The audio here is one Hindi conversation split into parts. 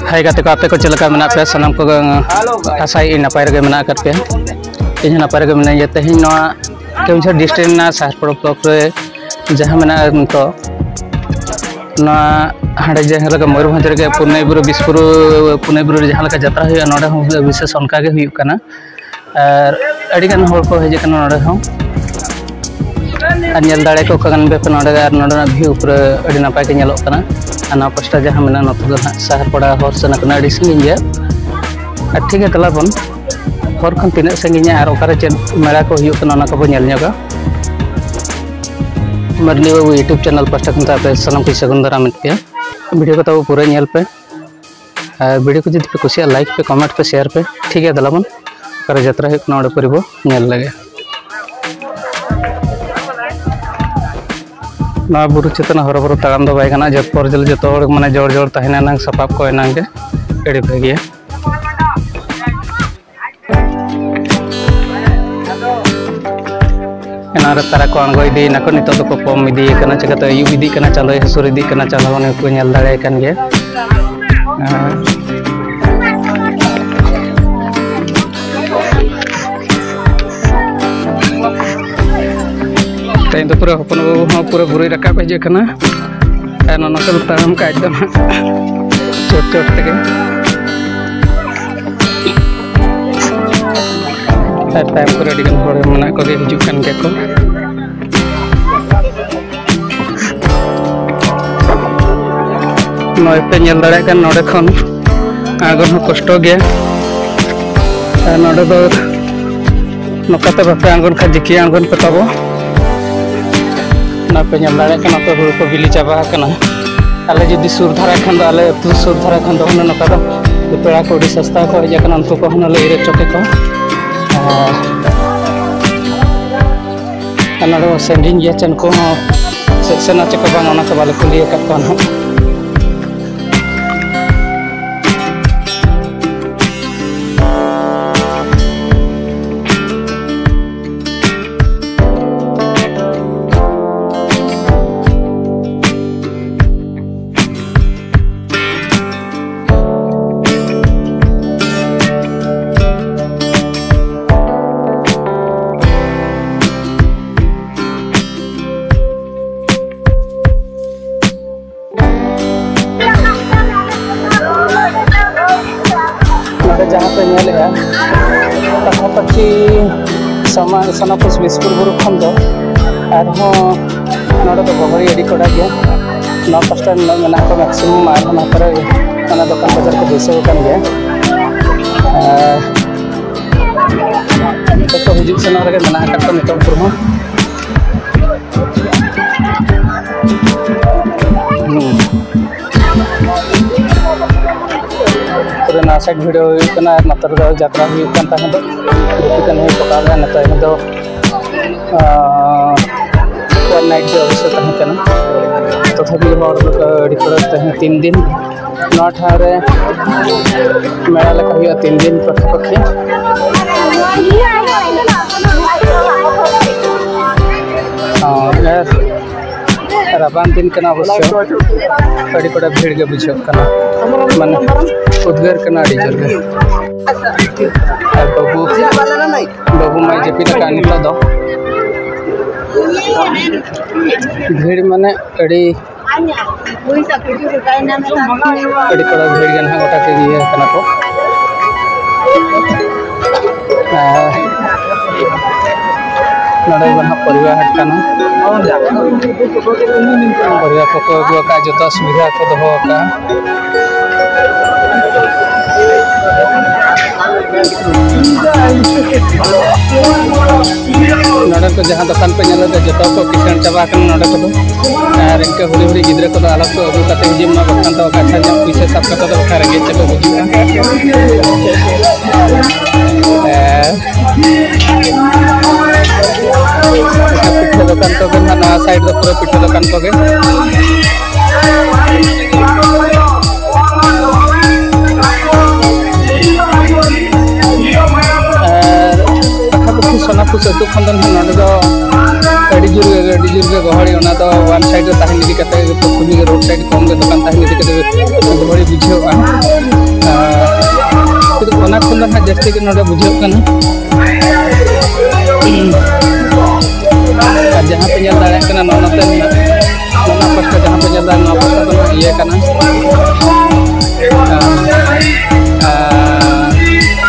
हाय गाते को आपे को चलका मना पे सनम को आसाई नपाय रगे मना कर पे इन नपाय रगे मना ये तेहिं नवा केमझर डिस्ट्रिक्ट ना सहरपुर ब्लॉक रे जहां मना तो ना हाड़े जहां लगा मयूरभंज रे पुनईबुरु बिस्पुरु पुनईबुरु जहां लगा यात्रा हुई नोडे हो विशेष उनका गे हुई कना और अड़ी गान होर को हेजे कना नोडे हो अनियल दाड़े को कगन बे नोडे और नोडे व्यू पूरा अड़ी नपाय के नेलो कना आना पस्टा जहां मना नतो दो सहरपड़ा होर सेना कना अड़ी संगिन गे ठीक है तला बन होर खन तिना संगिन और ओकारे चेन मेला को हुई कना ना को नेल न्योगा मरली बाबू यूट्यूब चैनल पस्टा खन तापे सनम की सगुन दाराम पे वीडियो को तब पूरा नेल पे वीडियो को जब पे कुछ लाइक पे कमेंट पे शेयर पे ठीक है दला बन कर यात्रा है नोडे परिबो नेल लगे ना बुरु चेतना हरबरो ताराम दो बाय कना जत पर जल जतो माने जोर जोर तहना नंग सपाप को एनांगे एड़ी भेगिया एनारे तारा को अणगो इदी नको नितो तो को पम इदी कना चकते यु इदी कना चलो हसुर इदी कना चलो ने को नेल दाड़े कन गे तो पूरा हपन बाबू पूरा बुरी रखा भेजे कना नकल ताम का एकदम चोट चोट तक टाइम को अड़ी गन होड़ मना को गे हिजु कन के को नय पे नेल दाड़े कन नोडे खन आगन हो कष्ट गे नोडे दो नकाते बापे आंगन खा जिकी आंगन पे तबो ना पे नेल दाड़े कना तो हुड़ को बिली चाबा कना आले जदी सुर धारा खन आले तु सुर धारा खन दो नका दो पेड़ा को डी सस्ता को जे कना उनको को हन ले इरे चोके को अनाडो सेंडिंग ये चन को सेक्शन आचे को बांग ओना को बाले कुली का कोन जहाँ पे नेल है तथा पक्षी समा सनापुस बिस्पुर बुरु खन दो और हो नोडे तो बहरी अड़ी कड़ा गया 9 मेना को मैक्सिमम और ना पर ना दुकान बाजार को बेसो कन गया तो हिजुग सेना रे मेना का तो नितो पुरमो ना साइड वीडियो हुई नतर यात्रा हुई कन है पका नतर दो वन नाइट जो अवश्य तहकना तथापि हर 3 दिन नौ ठाव रे मेला लेका हुई 3 दिन पक्षी राबान दिन कना अवश्य अड़ी बड़ा भीड़ के बुझे माने उद्गार कना अड़ी जोर बाबू बाबू माई जेपी का निकला दो भीड़ माने अड़ी बड़ा भीड़ गन गोटा के ये कना को नडे बना परिवार हट कना परिवार को को का जो सुविधा को दो का नडे को जहां दुकान पे नेल जो को किसान चाबा कन नडे को और इनके हुरी हुरी गिद्रे को अलग को अगु कते जिम मा बखान तो काठा जम पैसा सब कते तो खा रगे चको बुझुआ पिठा दुकान को के ना साइड रे पूरा पिठा दुकान को के सोनापुर अतु खन दो अड़ी जोर गहड़ी वन साइड तहन इदी कते खुली रोड साइड कम के दुकान तहन इदी कते गहड़ी बुझेगा तो कोना खन ना जस्ती के नोडे बुझे कना जहां पे जल दाड़ा कना नोनते नोना पास्ता जहां पे जल दाड़ा नोना पास्ता तो ये कना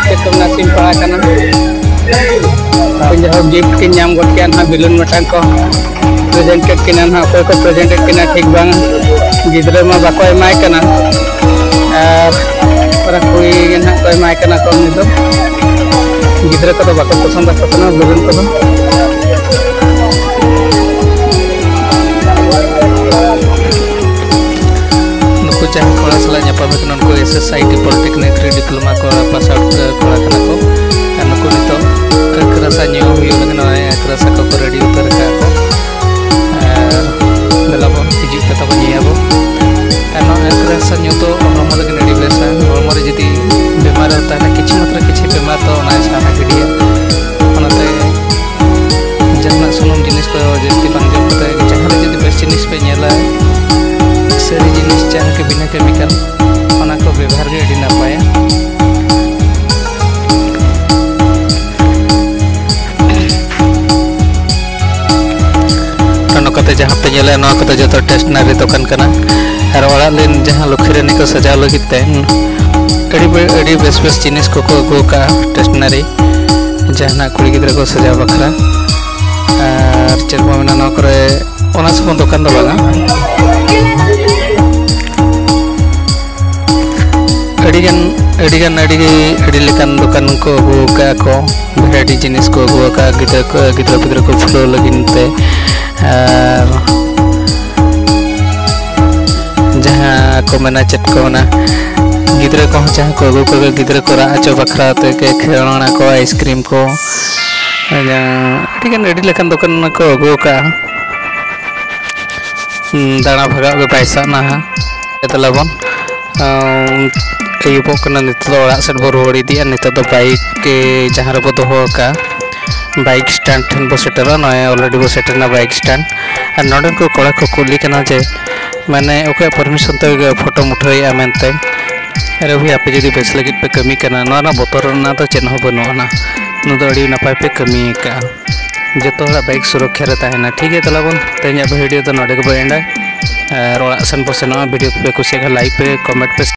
केतना सिंपल कना जहाँ गिफ्ट के नाम गट के ना बेलून मटान को प्रेजेंटेड के ना अकोय को प्रेजेंटेड के ना ठीक बांग गिद्रा मा बाको एमाय कना और कोई ना को एमाय कना को नि दो गिद्रा को बाको पसंद करना बेलून को नुको चाहे कोड़ा सला ᱧᱟᱯᱟᱢ ᱠᱟᱱᱟ ᱩᱱᱠᱩ SSIT पॉलिटेक्निक डिप्लोमा को पास आउट कोड़ा कना को नुको नितो kerasa nyu yu lagi kerasa ko ready utar ka ko belabo hiju kata ko nyi abo ano kerasa nyu to hormo lagi ready besa hormo re jidi bemar hota na kichi matra kichi bemar to na sana gidiya onate jahna sunum jinis ko jesti bang jom kata jahare jidi bes jinis pe nyela seri jinis jahan ke bina chemical ona ko ବ୍ୟବହାର ge edi na paya कते जहाँ पे जले ना कते जो टेस्टनरी दुकान कना और ओड़ा लेन जहाँ लुखिरानी को सजा लगिते अड़ी बेस बेस जिनिस को अगू का टेस्टनरी जहाँ कुड़ी गिद्रा को सजा बखरा और चलमा मेना ना करे ओना सब दुकान दो बागा अड़ी लेकान दुकान को अगू का भेराइटी जिनिस को अगू का गिद्रा पिद्रा को फ्लो लगिनते जहाँ को मना चट को मना गिद्रा को जहाँ को अगू को गिद्रा को राचो बखरा ते के खेलना को आइसक्रीम को रेडी लेकिन दुकान को अगू का दाना भगा के पैसा ना तलाबन अयुबो कना नित सेट बो रोड़ी दिया नित बाइक के जहाँ रे बो दोहो का बाइक स्टैंड ठन बो सेटर ना ऑलरेडी बो सेटर ना बाइक स्टैंड और नोडन को कोड़ा को कुली कना जे माने ओके परमिशन तो फोटो मुठाई मेनते अरे भी आपे जदी बेस लगित पे कमी करना ना बोतर ना तो चेन हो बनुआ ना नुदो अड़ी नपाय पे कमी का जतो हड़ा बाइक सुरक्षा रे ताहेना ठीक है तलाबन ते냐 वीडियो तो नोडे को एंड और सन पोसेना वीडियो पे कुछ लाइक पे कमेंट पे